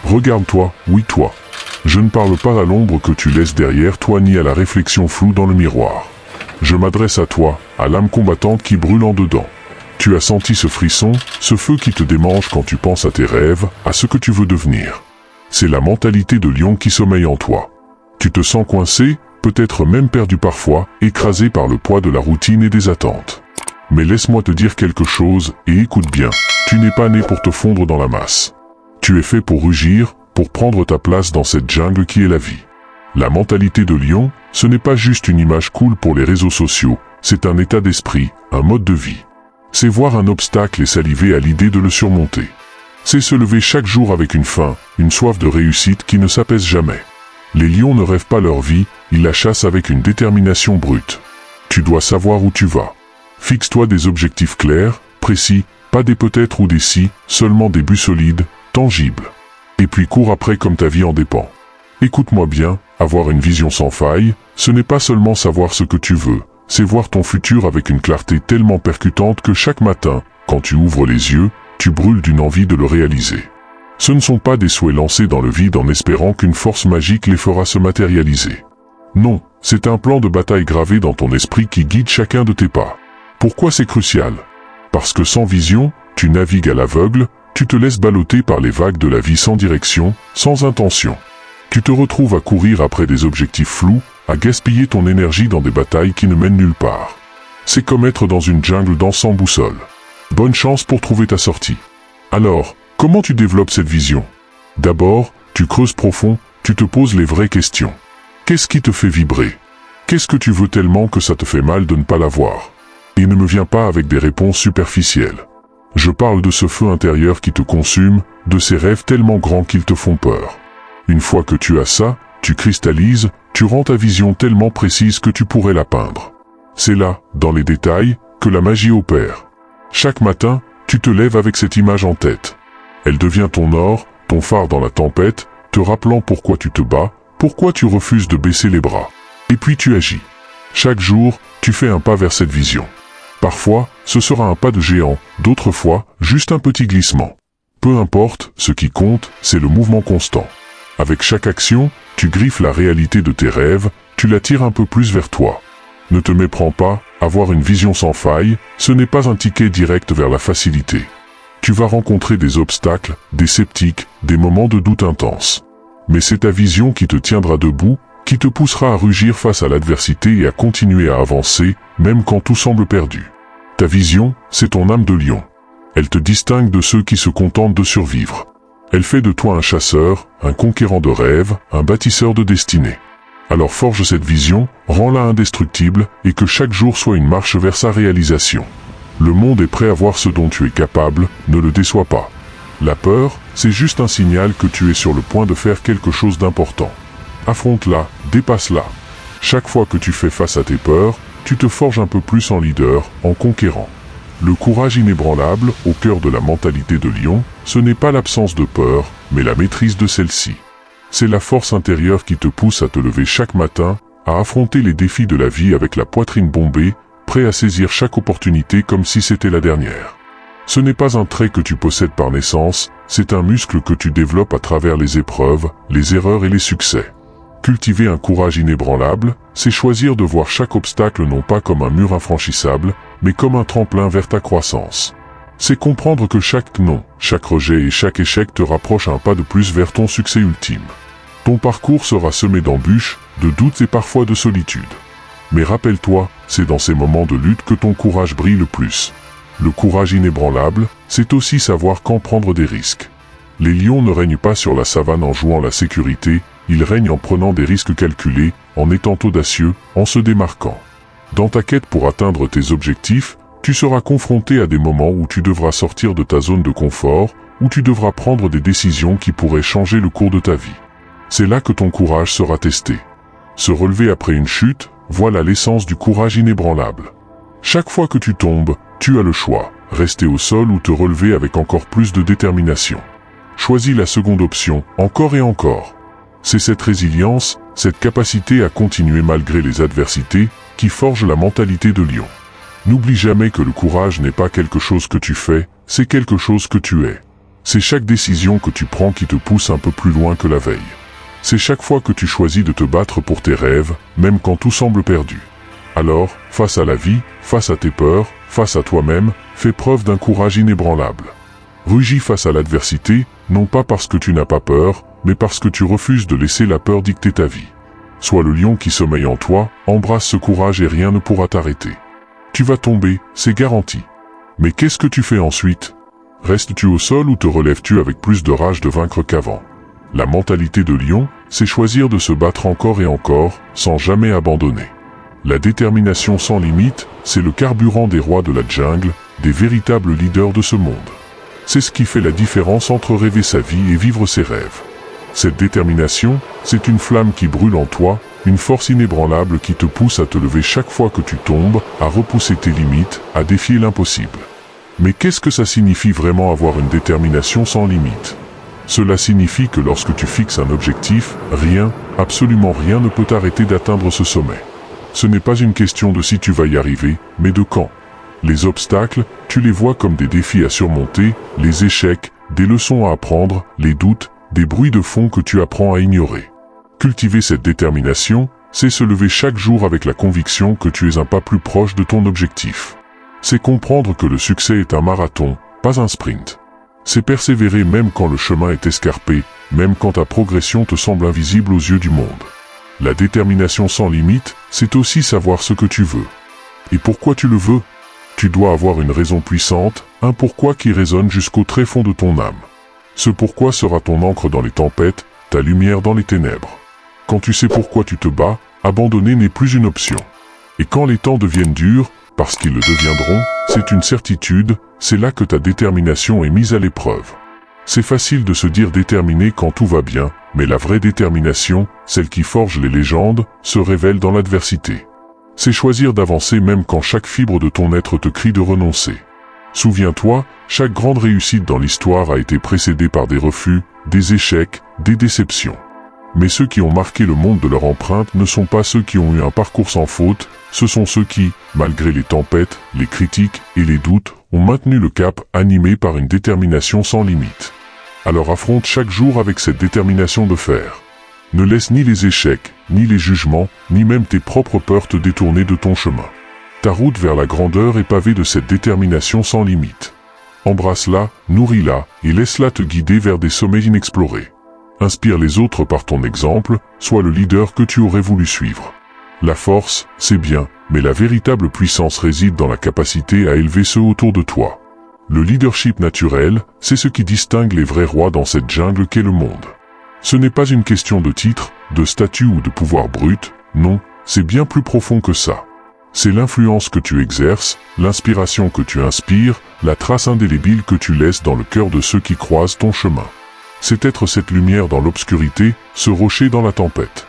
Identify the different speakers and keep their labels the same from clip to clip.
Speaker 1: Regarde-toi, oui toi. Je ne parle pas à l'ombre que tu laisses derrière toi ni à la réflexion floue dans le miroir. Je m'adresse à toi, à l'âme combattante qui brûle en dedans. Tu as senti ce frisson, ce feu qui te démange quand tu penses à tes rêves, à ce que tu veux devenir. C'est la mentalité de lion qui sommeille en toi. Tu te sens coincé, peut-être même perdu parfois, écrasé par le poids de la routine et des attentes. Mais laisse-moi te dire quelque chose, et écoute bien, tu n'es pas né pour te fondre dans la masse. Tu es fait pour rugir, pour prendre ta place dans cette jungle qui est la vie. La mentalité de lion, ce n'est pas juste une image cool pour les réseaux sociaux, c'est un état d'esprit, un mode de vie. C'est voir un obstacle et saliver à l'idée de le surmonter. C'est se lever chaque jour avec une faim, une soif de réussite qui ne s'apaise jamais. Les lions ne rêvent pas leur vie, ils la chassent avec une détermination brute. Tu dois savoir où tu vas. Fixe-toi des objectifs clairs, précis, pas des peut-être ou des si, seulement des buts solides, tangibles. Et puis cours après comme ta vie en dépend. Écoute-moi bien, avoir une vision sans faille, ce n'est pas seulement savoir ce que tu veux, c'est voir ton futur avec une clarté tellement percutante que chaque matin, quand tu ouvres les yeux, tu brûles d'une envie de le réaliser. Ce ne sont pas des souhaits lancés dans le vide en espérant qu'une force magique les fera se matérialiser. Non, c'est un plan de bataille gravé dans ton esprit qui guide chacun de tes pas. Pourquoi c'est crucial? Parce que sans vision, tu navigues à l'aveugle, tu te laisses balloter par les vagues de la vie sans direction, sans intention. Tu te retrouves à courir après des objectifs flous, à gaspiller ton énergie dans des batailles qui ne mènent nulle part. C'est comme être dans une jungle sans boussole. Bonne chance pour trouver ta sortie. Alors, comment tu développes cette vision? D'abord, tu creuses profond, tu te poses les vraies questions. Qu'est-ce qui te fait vibrer? Qu'est-ce que tu veux tellement que ça te fait mal de ne pas l'avoir? Et ne me viens pas avec des réponses superficielles. Je parle de ce feu intérieur qui te consume, de ces rêves tellement grands qu'ils te font peur. Une fois que tu as ça, tu cristallises, tu rends ta vision tellement précise que tu pourrais la peindre. C'est là, dans les détails, que la magie opère. Chaque matin, tu te lèves avec cette image en tête. Elle devient ton or, ton phare dans la tempête, te rappelant pourquoi tu te bats, pourquoi tu refuses de baisser les bras. Et puis tu agis. Chaque jour, tu fais un pas vers cette vision. Parfois, ce sera un pas de géant, d'autres fois, juste un petit glissement. Peu importe, ce qui compte, c'est le mouvement constant. Avec chaque action, tu griffes la réalité de tes rêves, tu la tires un peu plus vers toi. Ne te méprends pas, avoir une vision sans faille, ce n'est pas un ticket direct vers la facilité. Tu vas rencontrer des obstacles, des sceptiques, des moments de doute intense. Mais c'est ta vision qui te tiendra debout, qui te poussera à rugir face à l'adversité et à continuer à avancer, même quand tout semble perdu. Ta vision, c'est ton âme de lion. Elle te distingue de ceux qui se contentent de survivre. Elle fait de toi un chasseur, un conquérant de rêves, un bâtisseur de destinée. Alors forge cette vision, rends-la indestructible, et que chaque jour soit une marche vers sa réalisation. Le monde est prêt à voir ce dont tu es capable, ne le déçois pas. La peur, c'est juste un signal que tu es sur le point de faire quelque chose d'important. Affronte-la, dépasse-la. Chaque fois que tu fais face à tes peurs, tu te forges un peu plus en leader, en conquérant. Le courage inébranlable, au cœur de la mentalité de lion, ce n'est pas l'absence de peur, mais la maîtrise de celle-ci. C'est la force intérieure qui te pousse à te lever chaque matin, à affronter les défis de la vie avec la poitrine bombée, prêt à saisir chaque opportunité comme si c'était la dernière. Ce n'est pas un trait que tu possèdes par naissance, c'est un muscle que tu développes à travers les épreuves, les erreurs et les succès. Cultiver un courage inébranlable, c'est choisir de voir chaque obstacle non pas comme un mur infranchissable, mais comme un tremplin vers ta croissance. C'est comprendre que chaque non, chaque rejet et chaque échec te rapproche un pas de plus vers ton succès ultime. Ton parcours sera semé d'embûches, de doutes et parfois de solitude. Mais rappelle-toi, c'est dans ces moments de lutte que ton courage brille le plus. Le courage inébranlable, c'est aussi savoir quand prendre des risques. Les lions ne règnent pas sur la savane en jouant la sécurité, ils règnent en prenant des risques calculés, en étant audacieux, en se démarquant. Dans ta quête pour atteindre tes objectifs, tu seras confronté à des moments où tu devras sortir de ta zone de confort, où tu devras prendre des décisions qui pourraient changer le cours de ta vie. C'est là que ton courage sera testé. Se relever après une chute, voilà l'essence du courage inébranlable. Chaque fois que tu tombes, tu as le choix, rester au sol ou te relever avec encore plus de détermination. Choisis la seconde option, encore et encore. C'est cette résilience, cette capacité à continuer malgré les adversités, qui forge la mentalité de lion. N'oublie jamais que le courage n'est pas quelque chose que tu fais, c'est quelque chose que tu es. C'est chaque décision que tu prends qui te pousse un peu plus loin que la veille. C'est chaque fois que tu choisis de te battre pour tes rêves, même quand tout semble perdu. Alors, face à la vie, face à tes peurs, face à toi-même, fais preuve d'un courage inébranlable. Rugis face à l'adversité, non pas parce que tu n'as pas peur, mais parce que tu refuses de laisser la peur dicter ta vie. Sois le lion qui sommeille en toi, embrasse ce courage et rien ne pourra t'arrêter. Tu vas tomber, c'est garanti. Mais qu'est-ce que tu fais ensuite? Restes-tu au sol ou te relèves-tu avec plus de rage de vaincre qu'avant? La mentalité de lion, c'est choisir de se battre encore et encore, sans jamais abandonner. La détermination sans limite, c'est le carburant des rois de la jungle, des véritables leaders de ce monde. C'est ce qui fait la différence entre rêver sa vie et vivre ses rêves. Cette détermination, c'est une flamme qui brûle en toi, une force inébranlable qui te pousse à te lever chaque fois que tu tombes, à repousser tes limites, à défier l'impossible. Mais qu'est-ce que ça signifie vraiment avoir une détermination sans limite? Cela signifie que lorsque tu fixes un objectif, rien, absolument rien ne peut t'arrêter d'atteindre ce sommet. Ce n'est pas une question de si tu vas y arriver, mais de quand. Les obstacles, tu les vois comme des défis à surmonter, les échecs, des leçons à apprendre, les doutes, des bruits de fond que tu apprends à ignorer. Cultiver cette détermination, c'est se lever chaque jour avec la conviction que tu es un pas plus proche de ton objectif. C'est comprendre que le succès est un marathon, pas un sprint. C'est persévérer même quand le chemin est escarpé, même quand ta progression te semble invisible aux yeux du monde. La détermination sans limite, c'est aussi savoir ce que tu veux. Et pourquoi tu le veux? Tu dois avoir une raison puissante, un pourquoi qui résonne jusqu'au tréfonds de ton âme. Ce pourquoi sera ton encre dans les tempêtes, ta lumière dans les ténèbres. Quand tu sais pourquoi tu te bats, abandonner n'est plus une option. Et quand les temps deviennent durs, parce qu'ils le deviendront, c'est une certitude, c'est là que ta détermination est mise à l'épreuve. C'est facile de se dire déterminé quand tout va bien, mais la vraie détermination, celle qui forge les légendes, se révèle dans l'adversité. C'est choisir d'avancer même quand chaque fibre de ton être te crie de renoncer. Souviens-toi, chaque grande réussite dans l'histoire a été précédée par des refus, des échecs, des déceptions. Mais ceux qui ont marqué le monde de leur empreinte ne sont pas ceux qui ont eu un parcours sans faute, ce sont ceux qui, malgré les tempêtes, les critiques et les doutes, ont maintenu le cap, animés par une détermination sans limite. Alors affronte chaque jour avec cette détermination de fer. Ne laisse ni les échecs, ni les jugements, ni même tes propres peurs te détourner de ton chemin. Ta route vers la grandeur est pavée de cette détermination sans limite. Embrasse-la, nourris-la, et laisse-la te guider vers des sommets inexplorés. Inspire les autres par ton exemple, sois le leader que tu aurais voulu suivre. La force, c'est bien, mais la véritable puissance réside dans la capacité à élever ceux autour de toi. Le leadership naturel, c'est ce qui distingue les vrais rois dans cette jungle qu'est le monde. Ce n'est pas une question de titre, de statut ou de pouvoir brut, non, c'est bien plus profond que ça. C'est l'influence que tu exerces, l'inspiration que tu inspires, la trace indélébile que tu laisses dans le cœur de ceux qui croisent ton chemin. C'est être cette lumière dans l'obscurité, ce rocher dans la tempête.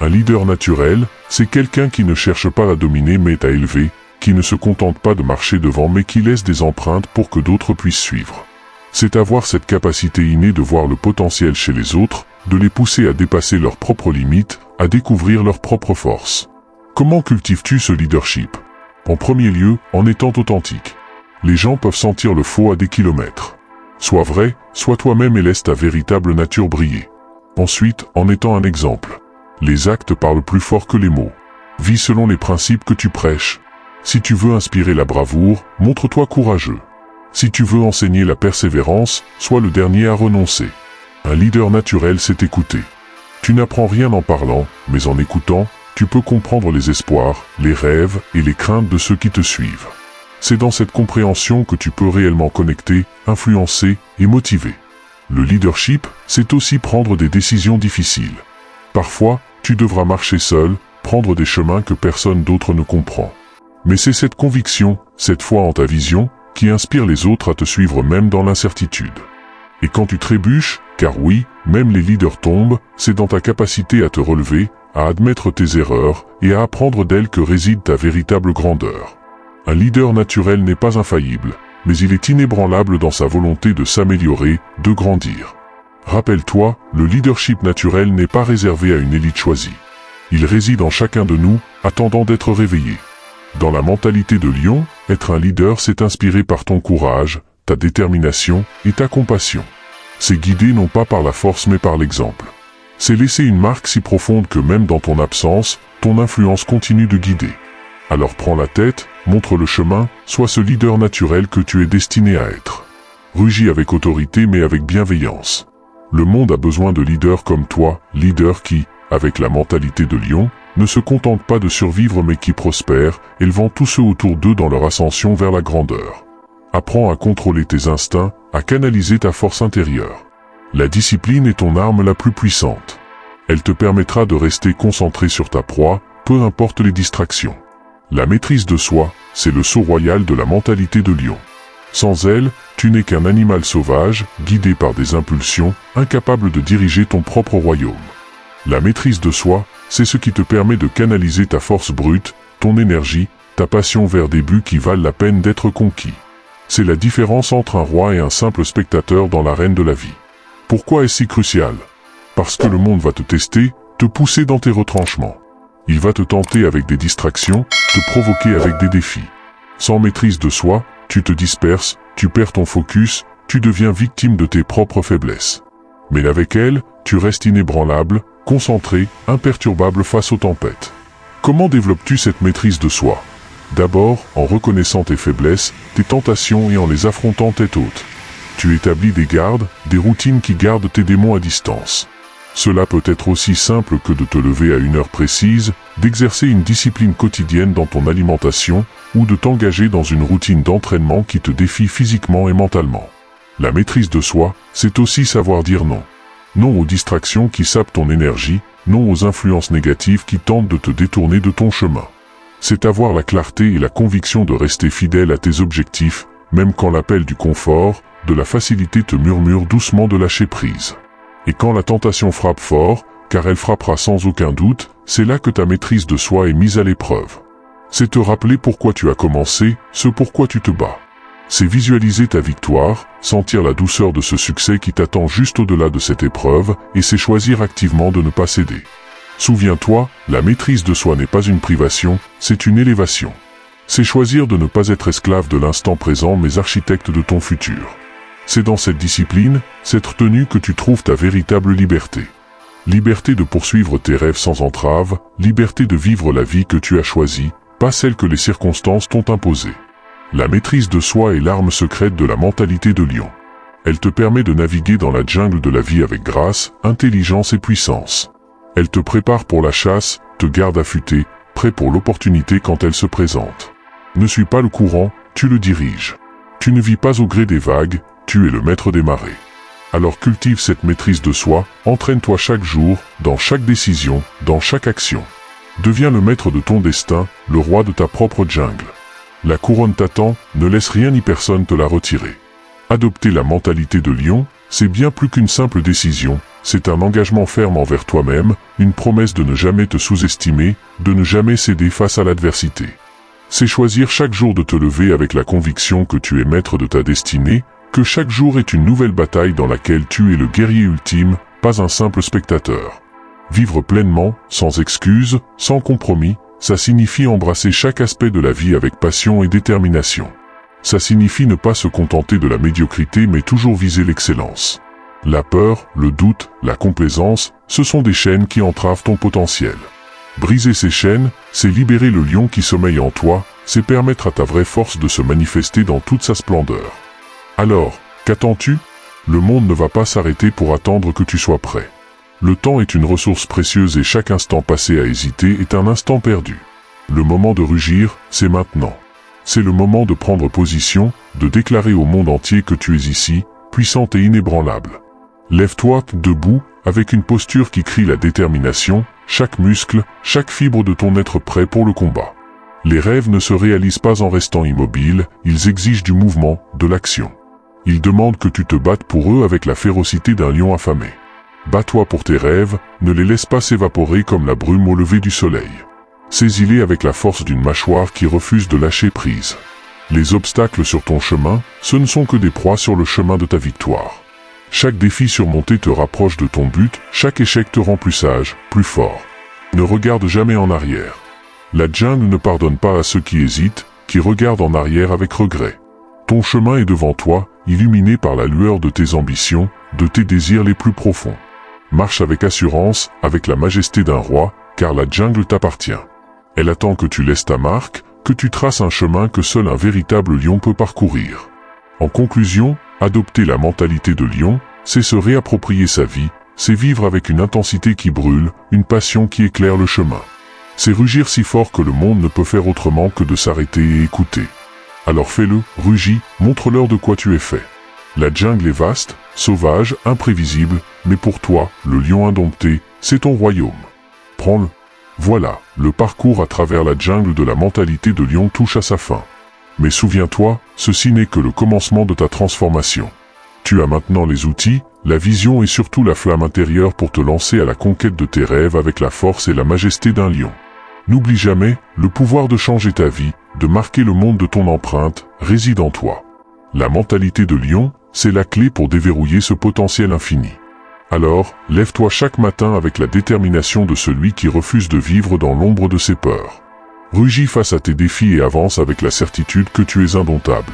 Speaker 1: Un leader naturel, c'est quelqu'un qui ne cherche pas à dominer mais à élever, qui ne se contente pas de marcher devant mais qui laisse des empreintes pour que d'autres puissent suivre. C'est avoir cette capacité innée de voir le potentiel chez les autres, de les pousser à dépasser leurs propres limites, à découvrir leurs propres forces. Comment cultives-tu ce leadership? En premier lieu, en étant authentique. Les gens peuvent sentir le faux à des kilomètres. Sois vrai, sois toi-même et laisse ta véritable nature briller. Ensuite, en étant un exemple. Les actes parlent plus fort que les mots. Vis selon les principes que tu prêches. Si tu veux inspirer la bravoure, montre-toi courageux. Si tu veux enseigner la persévérance, sois le dernier à renoncer. Un leader naturel sait écouter. Tu n'apprends rien en parlant, mais en écoutant, tu peux comprendre les espoirs, les rêves et les craintes de ceux qui te suivent. C'est dans cette compréhension que tu peux réellement connecter, influencer et motiver. Le leadership, c'est aussi prendre des décisions difficiles. Parfois, tu devras marcher seul, prendre des chemins que personne d'autre ne comprend. Mais c'est cette conviction, cette foi en ta vision, qui inspire les autres à te suivre même dans l'incertitude. Et quand tu trébuches, car oui, même les leaders tombent, c'est dans ta capacité à te relever, à admettre tes erreurs, et à apprendre d'elles que réside ta véritable grandeur. Un leader naturel n'est pas infaillible, mais il est inébranlable dans sa volonté de s'améliorer, de grandir. Rappelle-toi, le leadership naturel n'est pas réservé à une élite choisie. Il réside en chacun de nous, attendant d'être réveillé. Dans la mentalité de lion, être un leader c'est inspiré par ton courage, ta détermination et ta compassion. C'est guider non pas par la force mais par l'exemple. C'est laisser une marque si profonde que même dans ton absence, ton influence continue de guider. Alors prends la tête, montre le chemin, sois ce leader naturel que tu es destiné à être. Rugis avec autorité mais avec bienveillance. Le monde a besoin de leaders comme toi, leaders qui, avec la mentalité de lion, ne se contentent pas de survivre mais qui prospèrent, élevant tous ceux autour d'eux dans leur ascension vers la grandeur. Apprends à contrôler tes instincts, à canaliser ta force intérieure. La discipline est ton arme la plus puissante. Elle te permettra de rester concentré sur ta proie, peu importe les distractions. La maîtrise de soi, c'est le sceau royal de la mentalité de lion. Sans elle, tu n'es qu'un animal sauvage, guidé par des impulsions, incapable de diriger ton propre royaume. La maîtrise de soi, c'est ce qui te permet de canaliser ta force brute, ton énergie, ta passion vers des buts qui valent la peine d'être conquis. C'est la différence entre un roi et un simple spectateur dans l'arène de la vie. Pourquoi est-ce si crucial? Parce que le monde va te tester, te pousser dans tes retranchements. Il va te tenter avec des distractions, te provoquer avec des défis. Sans maîtrise de soi, tu te disperses, tu perds ton focus, tu deviens victime de tes propres faiblesses. Mais avec elle, tu restes inébranlable, concentré, imperturbable face aux tempêtes. Comment développes-tu cette maîtrise de soi? D'abord, en reconnaissant tes faiblesses, tes tentations et en les affrontant tête haute. Tu établis des gardes, des routines qui gardent tes démons à distance. Cela peut être aussi simple que de te lever à une heure précise, d'exercer une discipline quotidienne dans ton alimentation, ou de t'engager dans une routine d'entraînement qui te défie physiquement et mentalement. La maîtrise de soi, c'est aussi savoir dire non. Non aux distractions qui sapent ton énergie, non aux influences négatives qui tentent de te détourner de ton chemin. C'est avoir la clarté et la conviction de rester fidèle à tes objectifs, même quand l'appel du confort, de la facilité te murmure doucement de lâcher prise. Et quand la tentation frappe fort, car elle frappera sans aucun doute, c'est là que ta maîtrise de soi est mise à l'épreuve. C'est te rappeler pourquoi tu as commencé, ce pourquoi tu te bats. C'est visualiser ta victoire, sentir la douceur de ce succès qui t'attend juste au-delà de cette épreuve, et c'est choisir activement de ne pas céder. Souviens-toi, la maîtrise de soi n'est pas une privation, c'est une élévation. C'est choisir de ne pas être esclave de l'instant présent mais architecte de ton futur. C'est dans cette discipline, cette tenue que tu trouves ta véritable liberté. Liberté de poursuivre tes rêves sans entrave, liberté de vivre la vie que tu as choisie, pas celle que les circonstances t'ont imposée. La maîtrise de soi est l'arme secrète de la mentalité de lion. Elle te permet de naviguer dans la jungle de la vie avec grâce, intelligence et puissance. Elle te prépare pour la chasse, te garde affûté, prêt pour l'opportunité quand elle se présente. Ne suis pas le courant, tu le diriges. Tu ne vis pas au gré des vagues, tu es le maître des marées. Alors cultive cette maîtrise de soi, entraîne-toi chaque jour, dans chaque décision, dans chaque action. Deviens le maître de ton destin, le roi de ta propre jungle. La couronne t'attend, ne laisse rien ni personne te la retirer. Adopter la mentalité de lion, c'est bien plus qu'une simple décision, c'est un engagement ferme envers toi-même, une promesse de ne jamais te sous-estimer, de ne jamais céder face à l'adversité. C'est choisir chaque jour de te lever avec la conviction que tu es maître de ta destinée, que chaque jour est une nouvelle bataille dans laquelle tu es le guerrier ultime, pas un simple spectateur. Vivre pleinement, sans excuses, sans compromis, ça signifie embrasser chaque aspect de la vie avec passion et détermination. Ça signifie ne pas se contenter de la médiocrité mais toujours viser l'excellence. La peur, le doute, la complaisance, ce sont des chaînes qui entravent ton potentiel. Briser ces chaînes, c'est libérer le lion qui sommeille en toi, c'est permettre à ta vraie force de se manifester dans toute sa splendeur. Alors, qu'attends-tu? Le monde ne va pas s'arrêter pour attendre que tu sois prêt. Le temps est une ressource précieuse et chaque instant passé à hésiter est un instant perdu. Le moment de rugir, c'est maintenant. C'est le moment de prendre position, de déclarer au monde entier que tu es ici, puissante et inébranlable. Lève-toi, debout, avec une posture qui crie la détermination, chaque muscle, chaque fibre de ton être prêt pour le combat. Les rêves ne se réalisent pas en restant immobiles, ils exigent du mouvement, de l'action. Ils demandent que tu te battes pour eux avec la férocité d'un lion affamé. Bats-toi pour tes rêves, ne les laisse pas s'évaporer comme la brume au lever du soleil. Saisis-les avec la force d'une mâchoire qui refuse de lâcher prise. Les obstacles sur ton chemin, ce ne sont que des proies sur le chemin de ta victoire. Chaque défi surmonté te rapproche de ton but, chaque échec te rend plus sage, plus fort. Ne regarde jamais en arrière. La jungle ne pardonne pas à ceux qui hésitent, qui regardent en arrière avec regret. Ton chemin est devant toi, illuminé par la lueur de tes ambitions, de tes désirs les plus profonds. Marche avec assurance, avec la majesté d'un roi, car la jungle t'appartient. Elle attend que tu laisses ta marque, que tu traces un chemin que seul un véritable lion peut parcourir. En conclusion, adopter la mentalité de lion, c'est se réapproprier sa vie, c'est vivre avec une intensité qui brûle, une passion qui éclaire le chemin. C'est rugir si fort que le monde ne peut faire autrement que de s'arrêter et écouter. Alors fais-le, rugis, montre-leur de quoi tu es fait. La jungle est vaste, sauvage, imprévisible, mais pour toi, le lion indompté, c'est ton royaume. Prends-le. Voilà, le parcours à travers la jungle de la mentalité de lion touche à sa fin. Mais souviens-toi, ceci n'est que le commencement de ta transformation. Tu as maintenant les outils, la vision et surtout la flamme intérieure pour te lancer à la conquête de tes rêves avec la force et la majesté d'un lion. N'oublie jamais, le pouvoir de changer ta vie, de marquer le monde de ton empreinte, réside en toi. La mentalité de lion, c'est la clé pour déverrouiller ce potentiel infini. Alors, lève-toi chaque matin avec la détermination de celui qui refuse de vivre dans l'ombre de ses peurs. Rugis face à tes défis et avance avec la certitude que tu es indomptable.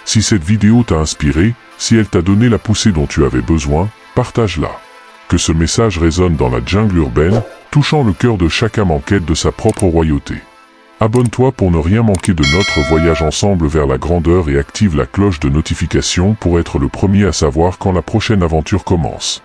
Speaker 1: Si cette vidéo t'a inspiré, si elle t'a donné la poussée dont tu avais besoin, partage-la. Que ce message résonne dans la jungle urbaine, touchant le cœur de chaque âme en quête de sa propre royauté. Abonne-toi pour ne rien manquer de notre voyage ensemble vers la grandeur et active la cloche de notification pour être le premier à savoir quand la prochaine aventure commence.